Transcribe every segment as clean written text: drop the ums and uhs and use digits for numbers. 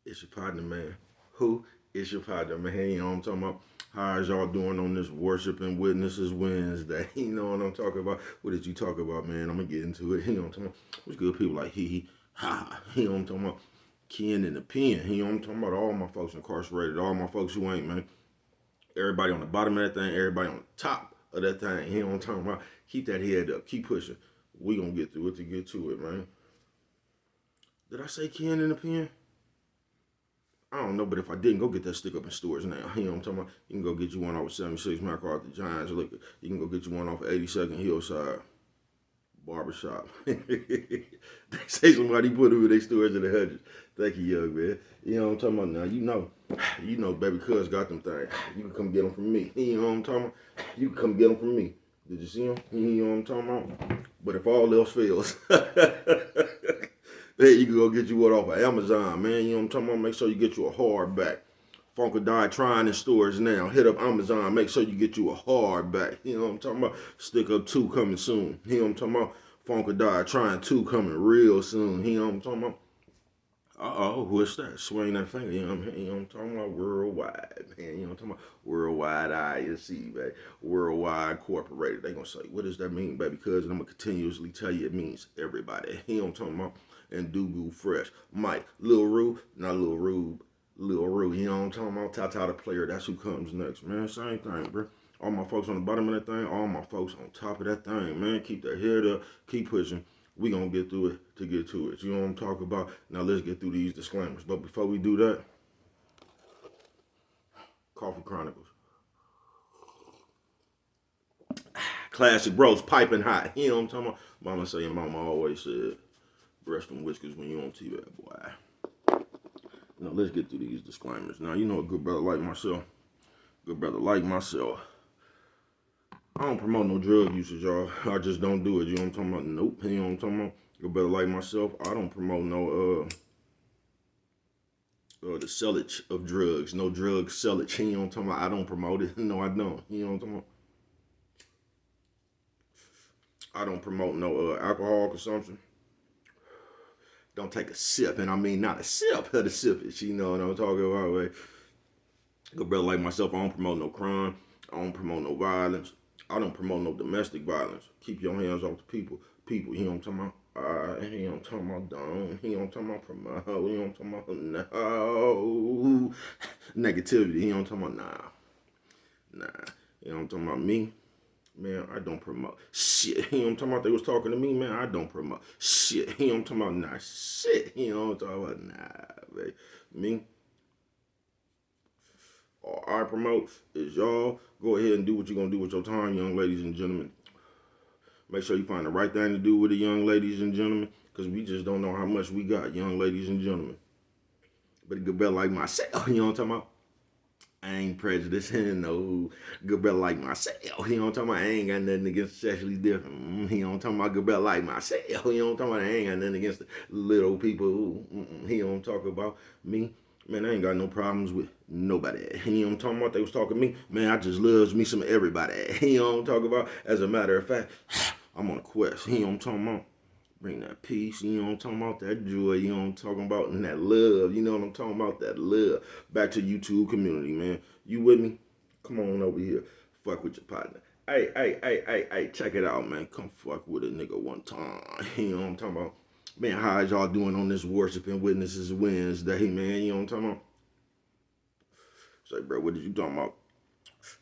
It's your partner, man. Who is your partner, man? You know what I'm talking about? How is y'all doing on this Worship and Witnesses Wednesday? You know what I'm talking about? What did you talk about, man? I'm gonna get into it. You know what I'm talking about? What's good people like he, ha, ha. You know what I'm talking about? Ken in the pen. You know what I'm talking about? All my folks incarcerated, all my folks who ain't, man. Everybody on the bottom of that thing, everybody on the top of that thing. You know what I'm talking about? Keep that head up. Keep pushing. We gonna get through it to get to it, man. Did I say Ken in the pen? I don't know, but if I didn't, go get that stick up in stores now. You know what I'm talking about? You can go get you one off of 76 Macro at the Giants Liquor. You can go get you one off of 82nd Hillside Barbershop. They say somebody put them in their stores in the hundreds. Thank you, young man. You know what I'm talking about now? You know, baby cuz got them things. You can come get them from me. You know what I'm talking about? You can come get them from me. Did you see them? You know what I'm talking about? But if all else fails, hey, you can go get you one off of Amazon, man. You know what I'm talking about? Make sure you get you a hardback. Funkadai trying in stores now. Hit up Amazon. Make sure you get you a hardback. You know what I'm talking about? Stick Up 2 coming soon. You know what I'm talking about? Funkadai trying 2 coming real soon. You know what I'm talking about? Uh-oh, what's that? Swing that finger. You know what I'm talking about? Worldwide, man. You know what I'm talking about? Worldwide INC, man. Worldwide Incorporated. They gonna say, what does that mean, baby? Because I'm gonna continuously tell you it means everybody. You know what I'm talking about? And Dugu Fresh. Mike, Lil Rube, not Lil Rube. Lil Rube, you know what I'm talking about? Tata the player, that's who comes next, man. Same thing, bro. All my folks on the bottom of that thing, all my folks on top of that thing, man. Keep that head up, keep pushing. We gonna get through it to get to it. You know what I'm talking about? Now let's get through these disclaimers. But before we do that, Coffee Chronicles. Classic bros, piping hot. You know what I'm talking about? Mama saying, mama always said, brush them whiskers when you on TV, boy. Now let's get through these disclaimers. Now you know a good brother like myself. Good brother like myself. I don't promote no drug usage, y'all. I just don't do it. You know what I'm talking about? Nope. You know what I'm talking about? Good brother like myself. I don't promote no the sellage of drugs. No drug sellage. You know what I'm talking about? I don't promote it. No, I don't. You know what I'm talking about? I don't promote no alcohol consumption. Don't take a sip, and I mean not a sip of the sippage. You know what I'm talking about? Right? Good brother like myself, I don't promote no crime. I don't promote no violence. I don't promote no domestic violence. Keep your hands off the people. People, you know what I'm talking about? You know what I'm talking about? Don't. You know what I'm talking about? Promote. You know what I'm talking about? No. Negativity. You know what I'm talking about? Nah. You know what I'm talking about? Me? Man, I don't promote shit. You know what I'm talking about? They was talking to me, man. I don't promote shit. You know what I'm talking about? Nah, shit. You know what I'm talking about? Nah, baby. Me? All I promote is y'all go ahead and do what you're going to do with your time, young ladies and gentlemen. Make sure you find the right thing to do with the young ladies and gentlemen, because we just don't know how much we got, young ladies and gentlemen. But a good brother like myself, you know what I'm talking about? I ain't prejudiced, no good brother like myself. You know what I'm talking about? I ain't got nothing against sexually different. You know what I'm talking about? Good brother like myself. You know what I'm talking about? I ain't got nothing against the little people who, you know what I'm talking about? Me, man, I ain't got no problems with nobody. You know what I'm talking about? They was talking to me. Man, I just loves me some everybody. You know what I'm talking about? As a matter of fact, I'm on a quest. You know what I'm talking about? Bring that peace, you know what I'm talking about? That joy, you know what I'm talking about? And that love, you know what I'm talking about? That love. Back to YouTube community, man. You with me? Come on over here. Fuck with your partner. Hey, check it out, man. Come fuck with a nigga one time. You know what I'm talking about? Man, how is y'all doing on this Worship and Witnesses Wednesday, man? You know what I'm talking about? Say, bro, what did you talking about?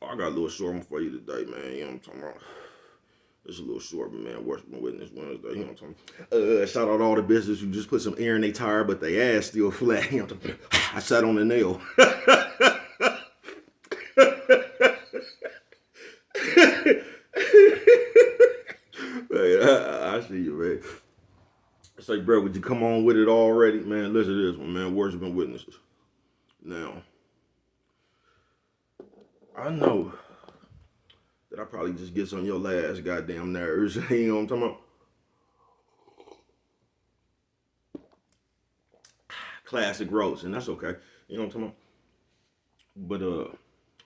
Oh, I got a little short one for you today, man. You know what I'm talking about? It's a little short, man. Worship and Witness Wednesday. You know what I'm talking about? Shout out all the business who just put some air in their tire, but they ass still flat. You know what I'm talking about? I sat on the nail. Hey, I see you, man. Say, bro, would you come on with it already? Man, listen to this one, man. Worship and Witnesses. Now, I know that I probably just gets on your last goddamn nerves. You know what I'm talking about? Classic roast, and that's okay. You know what I'm talking about? But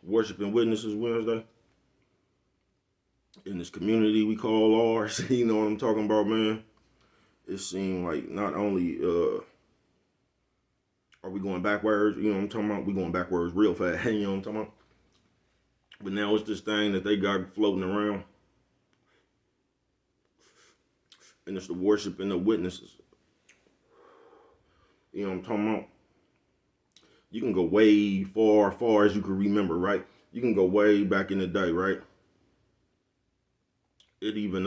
Worship and Witnesses Wednesday in this community we call ours. You know what I'm talking about, man? It seemed like not only Are we going backwards? You know what I'm talking about? We going backwards real fast. You know what I'm talking about? But now it's this thing that they got floating around. And it's the worshiping of witnesses. You know what I'm talking about? You can go way far as you can remember, right? You can go way back in the day, right? It even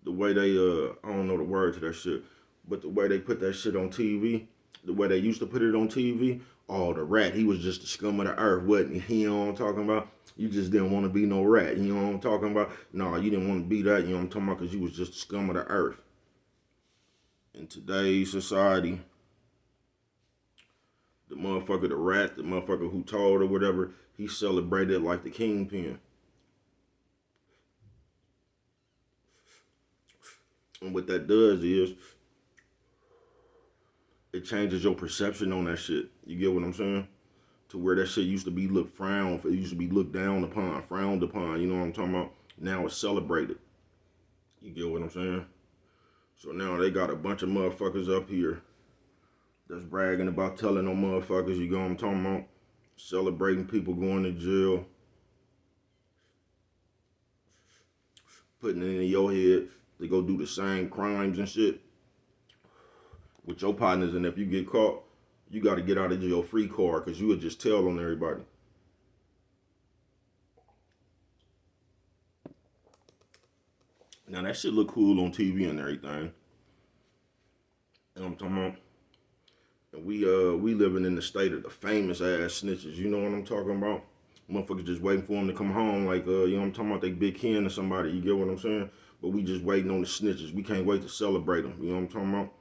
the way they I don't know the word to that shit, but the way they put that shit on TV, the way they used to put it on TV, oh, the rat, he was just the scum of the earth, wasn't he? You know what I'm talking about? You just didn't want to be no rat. You know what I'm talking about? No, you didn't want to be that. You know what I'm talking about? Because you was just the scum of the earth. In today's society, the motherfucker, the rat, the motherfucker who told or whatever, he celebrated like the kingpin. And what that does is it changes your perception on that shit. You get what I'm saying? To where that shit used to be looked frowned, it used to be looked down upon, frowned upon. You know what I'm talking about? Now it's celebrated. You get what I'm saying? So now they got a bunch of motherfuckers up here that's bragging about telling them motherfuckers, you know what I'm talking about? Celebrating people going to jail. Putting it in your head to go do the same crimes and shit with your partners. And if you get caught, you got to get out of jail free card because you would just tell on everybody. Now that shit look cool on TV and everything. You know what I'm talking about? And we living in the state of the famous ass snitches. You know what I'm talking about? Motherfuckers just waiting for them to come home like, you know what I'm talking about? They big kin or somebody. You get what I'm saying? But we just waiting on the snitches. We can't wait to celebrate them. You know what I'm talking about?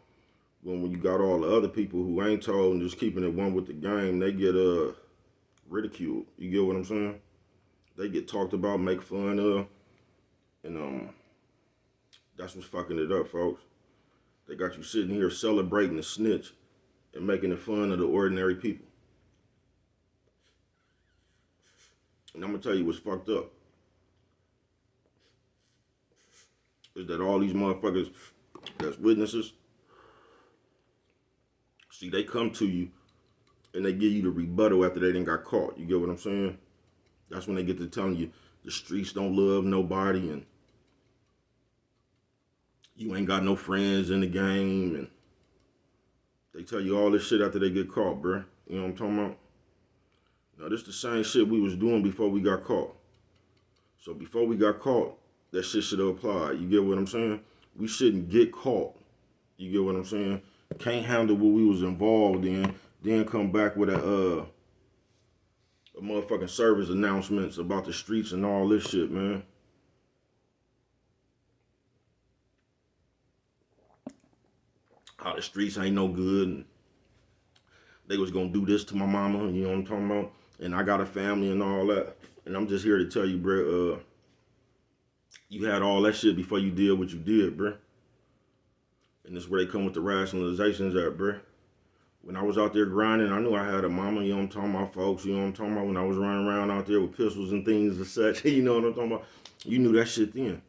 When you got all the other people who ain't told and just keeping it one with the game, they get ridiculed. You get what I'm saying? They get talked about, make fun of, and that's what's fucking it up, folks. They got you sitting here celebrating the snitch and making it fun of the ordinary people. And I'm gonna tell you what's fucked up is that all these motherfuckers that's witnesses, see, they come to you and they give you the rebuttal after they done got caught. You get what I'm saying? That's when they get to telling you the streets don't love nobody and you ain't got no friends in the game, and they tell you all this shit after they get caught, bruh. You know what I'm talking about? Now, this the same shit we was doing before we got caught. So before we got caught, that shit should have applied. You get what I'm saying? We shouldn't get caught. You get what I'm saying? Can't handle what we was involved in, then come back with a motherfucking service announcements about the streets and all this shit, man. How the streets ain't no good, and they was gonna do this to my mama, you know what I'm talking about? And I got a family and all that. And I'm just here to tell you, bruh, you had all that shit before you did what you did, bruh. And this is where they come with the rationalizations at, bruh. When I was out there grinding, I knew I had a mama, you know what I'm talking about, folks, you know what I'm talking about? When I was running around out there with pistols and things and such, you know what I'm talking about? You knew that shit then.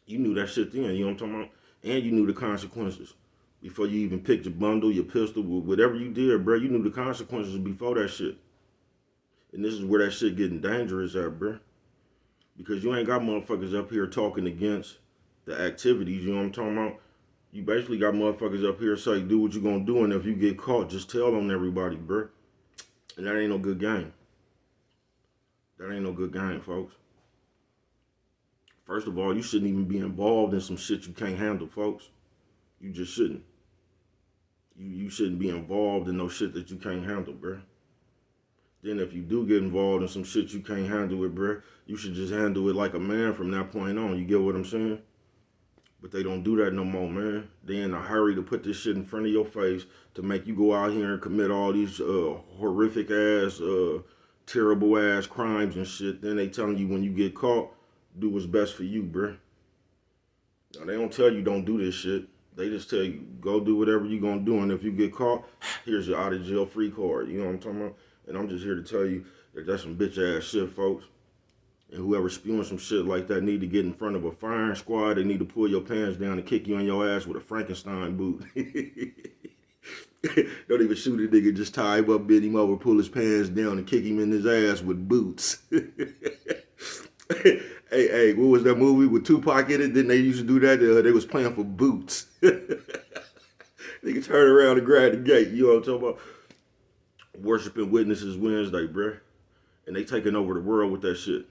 You knew that shit then, you know what I'm talking about? And you knew the consequences. Before you even picked your bundle, your pistol, whatever you did, bro, you knew the consequences before that shit. And this is where that shit getting dangerous at, bro. Because you ain't got motherfuckers up here talking against the activities, you know what I'm talking about? You basically got motherfuckers up here say, do what you gonna do, and if you get caught, just tell on everybody, bro. And that ain't no good game. That ain't no good game, folks. First of all, you shouldn't even be involved in some shit you can't handle, folks. You just shouldn't. You shouldn't be involved in no shit that you can't handle, bruh. Then if you do get involved in some shit you can't handle it, bruh, you should just handle it like a man from that point on. You get what I'm saying? But they don't do that no more, man. They in a hurry to put this shit in front of your face to make you go out here and commit all these horrific ass, terrible ass crimes and shit. Then they telling you when you get caught, do what's best for you, bruh. Now, they don't tell you don't do this shit. They just tell you, go do whatever you gonna do, and if you get caught, here's your out of jail free card. You know what I'm talking about? And I'm just here to tell you that that's some bitch ass shit, folks. And whoever spewing some shit like that need to get in front of a firing squad. They need to pull your pants down and kick you in your ass with a Frankenstein boot. Don't even shoot a nigga, just tie him up, bend him over, pull his pants down, and kick him in his ass with boots. Hey, what was that movie with Tupac in it? Didn't they used to do that? They was playing for boots. Nigga turn around and grab the gate. You know what I'm talking about? Worshiping Witnesses Wednesday, bruh. And they taking over the world with that shit.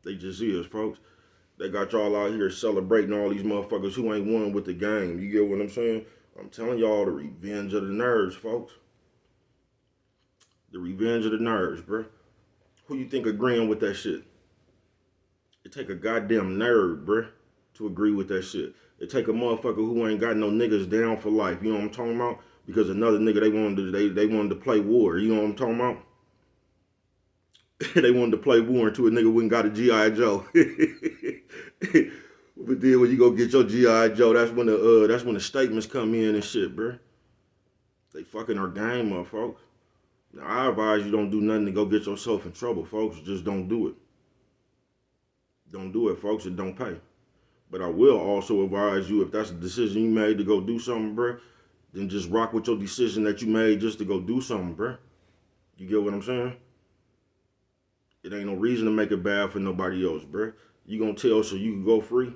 They just is, folks. They got y'all out here celebrating all these motherfuckers who ain't won with the game. You get what I'm saying? I'm telling y'all the revenge of the nerds, folks. The revenge of the nerds, bruh. Who you think agreeing with that shit? It take a goddamn nerd, bruh, to agree with that shit. It take a motherfucker who ain't got no niggas down for life. You know what I'm talking about? Because another nigga they wanted to play war. You know what I'm talking about? They wanted to play war until a nigga went and got a G.I. Joe. But then when you go get your G.I. Joe, that's when the statements come in and shit, bruh. They fucking our game up, folks. Now I advise you don't do nothing to go get yourself in trouble, folks. Just don't do it. Don't do it, folks. It don't pay. But I will also advise you, if that's a decision you made to go do something, bruh, then just rock with your decision that you made just to go do something, bruh. You get what I'm saying? It ain't no reason to make it bad for nobody else, bruh. You gonna tell so you can go free?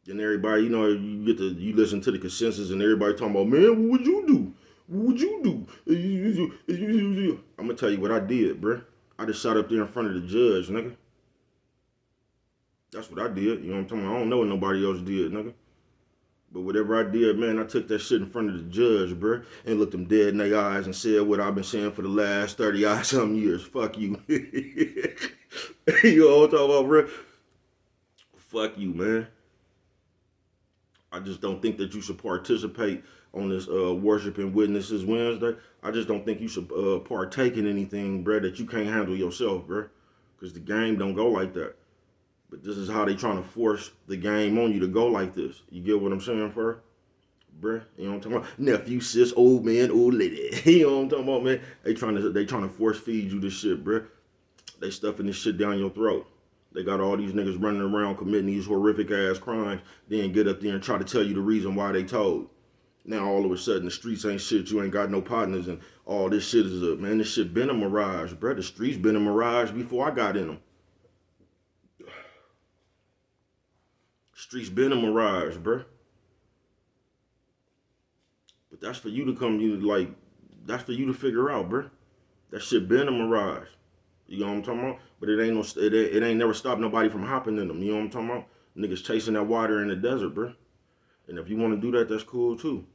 Then everybody, you listen to the consensus and everybody talking about, man, what would you do? What would you do? I'm gonna tell you what I did, bruh. I just sat up there in front of the judge, nigga. That's what I did. You know what I'm talking about? I don't know what nobody else did, nigga. But whatever I did, man, I took that shit in front of the judge, bruh, and looked them dead in their eyes and said what I've been saying for the last 30-something years. Fuck you. You know what I'm talking about, bruh? Fuck you, man. I just don't think that you should participate on this Worshiping Witnesses Wednesday. I just don't think you should partake in anything, bruh, that you can't handle yourself, bruh. Because the game don't go like that. But this is how they trying to force the game on you to go like this. You get what I'm saying, fur? Bruh, you know what I'm talking about? Nephew, sis, old man, old lady. You know what I'm talking about, man? They trying to force feed you this shit, bruh. They stuffing this shit down your throat. They got all these niggas running around committing these horrific ass crimes, then get up there and try to tell you the reason why they told. Now all of a sudden the streets ain't shit, you ain't got no partners, and all this shit is up. Man, this shit been a mirage, bruh. The streets been a mirage before I got in them. Streets been a mirage, bruh. But that's for you to that's for you to figure out, bruh. That shit been a mirage. You know what I'm talking about? But it ain't never stopped nobody from hopping in them. You know what I'm talking about? Niggas chasing that water in the desert, bruh. And if you want to do that, that's cool too.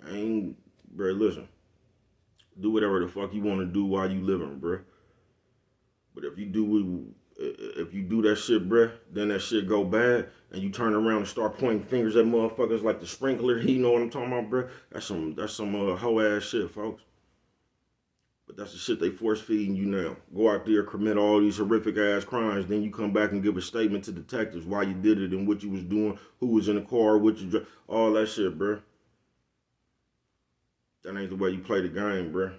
Bruh, listen. Do whatever the fuck you want to do while you living, bruh. But if you do that shit, bruh, then that shit go bad, and you turn around and start pointing fingers at motherfuckers like the sprinkler, you know what I'm talking about, bruh? That's some hoe ass shit, folks. But that's the shit they force feeding you now. Go out there, commit all these horrific ass crimes, then you come back and give a statement to detectives why you did it and what you was doing, who was in the car, what you all that shit, bruh. That ain't the way you play the game, bruh.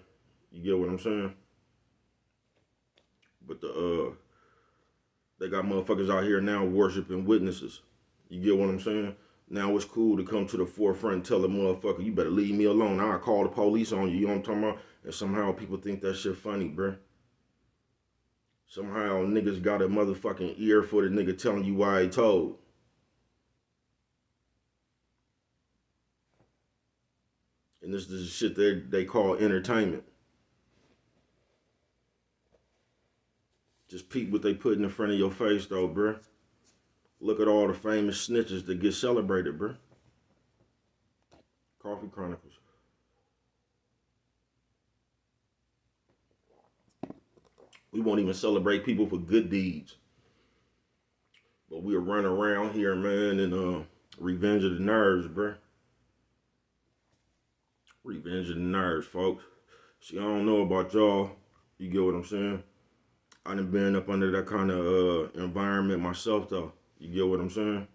You get what I'm saying? But they got motherfuckers out here now worshiping witnesses. You get what I'm saying? Now it's cool to come to the forefront and tell a motherfucker, you better leave me alone. I'll call the police on you. You know what I'm talking about? And somehow people think that shit funny, bruh. Somehow niggas got a motherfucking ear for the nigga telling you why he told. And this is shit they call entertainment. Just peep what they put in front of your face, though, bruh. Look at all the famous snitches that get celebrated, bruh. Coffee Chronicles. We won't even celebrate people for good deeds. But we'll run around here, man, and revenge of the nerves, bruh. Revenge of the nerves, folks. See, I don't know about y'all. You get what I'm saying? I done been up under that kind of environment myself, though. You get what I'm saying?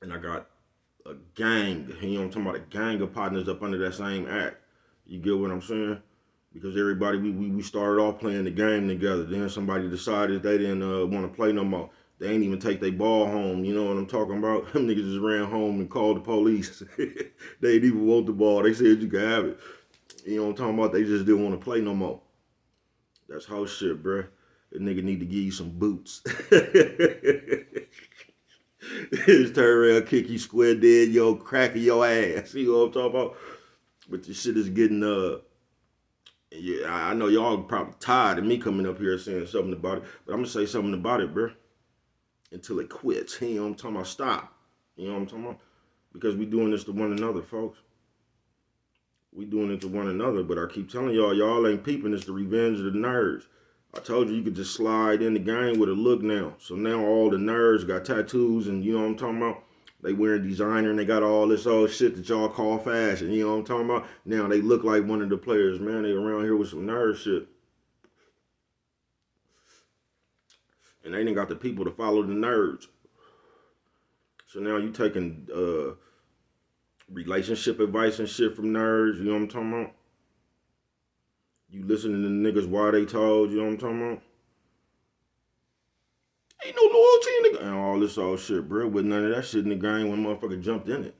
And I got a gang, you know what I'm talking about, a gang of partners up under that same act. You get what I'm saying? Because everybody, we started off playing the game together. Then somebody decided they didn't want to play no more. They ain't even take their ball home. You know what I'm talking about? Them niggas just ran home and called the police. They didn't even want the ball. They said you could have it. You know what I'm talking about? They just didn't want to play no more. That's whole shit, bruh. That nigga need to give you some boots. Just turn around, kick you square dead, yo, cracking your ass. You know what I'm talking about? But this shit is getting, yeah, I know y'all probably tired of me coming up here saying something about it, but I'm gonna say something about it, bruh. Until it quits. You know what I'm talking about? Stop. You know what I'm talking about? Because we doing this to one another, folks. We doing it to one another, but I keep telling y'all ain't peeping. It's the revenge of the nerds. I told you could just slide in the game with a look now. So now all the nerds got tattoos and you know what I'm talking about? They wearing designer and they got all this old shit that y'all call fashion. You know what I'm talking about? Now they look like one of the players, man. They around here with some nerd shit. And they ain't got the people to follow the nerds. So now you taking relationship advice and shit from nerds, you know what I'm talking about? You listening to niggas why they told, you know what I'm talking about? Ain't no loyalty in the game. And all this old shit, bro. With none of that shit in the game when motherfucker jumped in it.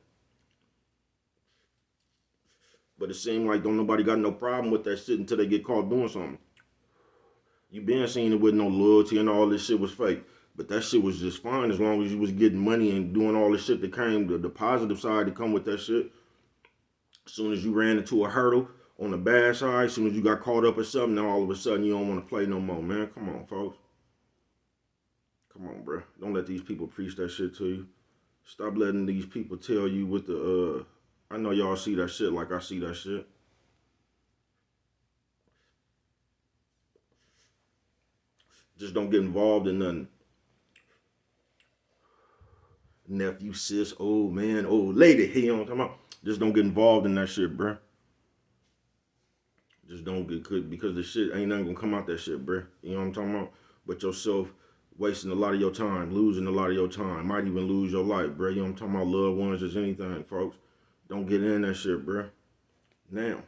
But it seemed like don't nobody got no problem with that shit until they get caught doing something. You been seeing it with no loyalty and all this shit was fake. But that shit was just fine as long as you was getting money and doing all the shit that came, the positive side to come with that shit. As soon as you ran into a hurdle on the bad side, as soon as you got caught up or something, now all of a sudden you don't want to play no more, man. Come on, folks. Come on, bro. Don't let these people preach that shit to you. Stop letting these people tell you what the, I know y'all see that shit like I see that shit. Just don't get involved in nothing. Nephew, sis, old man, old lady, you know what I'm talking about? Just don't get involved in that shit, bro. Just don't get good because the shit ain't nothing gonna come out that shit, bro. You know what I'm talking about? But yourself wasting a lot of your time, losing a lot of your time, might even lose your life, bro. You know what I'm talking about? Loved ones, just anything, folks. Don't get in that shit, bro. Now,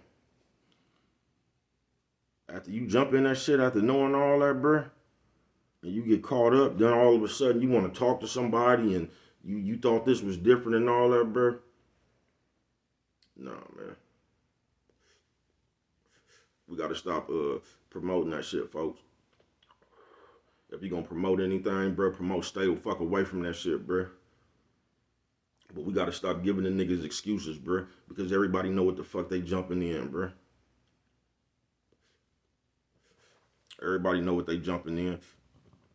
after you jump in that shit, after knowing all that, bro, and you get caught up, then all of a sudden you want to talk to somebody and you thought this was different and all that, bro. Nah, man. We gotta stop promoting that shit, folks. If you gonna promote anything, bro, stay the fuck away from that shit, bro. But we gotta stop giving the niggas excuses, bro, because everybody know what the fuck they jumping in, bro. Everybody know what they jumping in.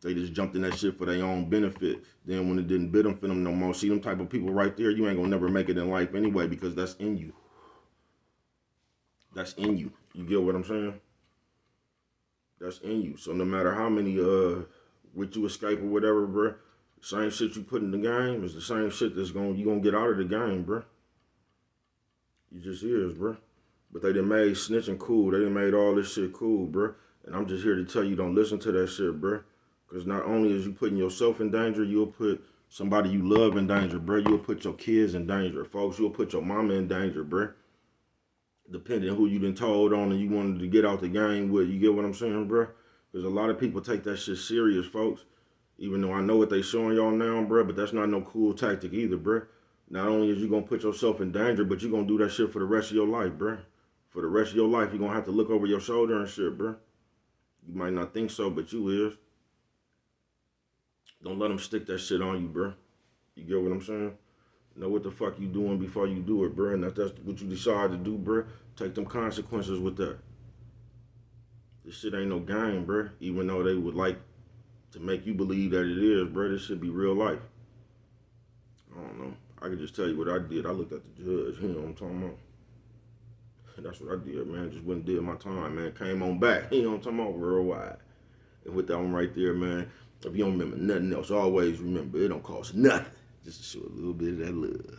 They just jumped in that shit for their own benefit. Then when it didn't bid them for them no more, see them type of people right there, you ain't gonna never make it in life anyway because that's in you. That's in you. You get what I'm saying? That's in you. So no matter how many with you escape or whatever, bro, same shit you put in the game is the same shit that's you gonna get out of the game, bro. You just is, bro. But they done made snitching cool. They done made all this shit cool, bro. And I'm just here to tell you, don't listen to that shit, bro. Because not only is you putting yourself in danger, you'll put somebody you love in danger, bro. You'll put your kids in danger, folks. You'll put your mama in danger, bro. Depending on who you done told on and you wanted to get out the game with. You get what I'm saying, bro? Because a lot of people take that shit serious, folks. Even though I know what they showing y'all now, bro, but that's not no cool tactic either, bro. Not only is you going to put yourself in danger, but you're going to do that shit for the rest of your life, bro. For the rest of your life, you're going to have to look over your shoulder and shit, bro. You might not think so, but you is. Don't let them stick that shit on you, bro. You get what I'm saying? Know what the fuck you doing before you do it, bro. And if that's what you decide to do, bro, take them consequences with that. This shit ain't no game, bro. Even though they would like to make you believe that it is, bro. This should be real life. I don't know. I can just tell you what I did. I looked at the judge. You know what I'm talking about? That's what I did, man. Just went and did my time, man. Came on back. You know what I'm talking about? Worldwide. And with that one right there, man, if you don't remember nothing else, always remember it don't cost nothing just to show a little bit of that love.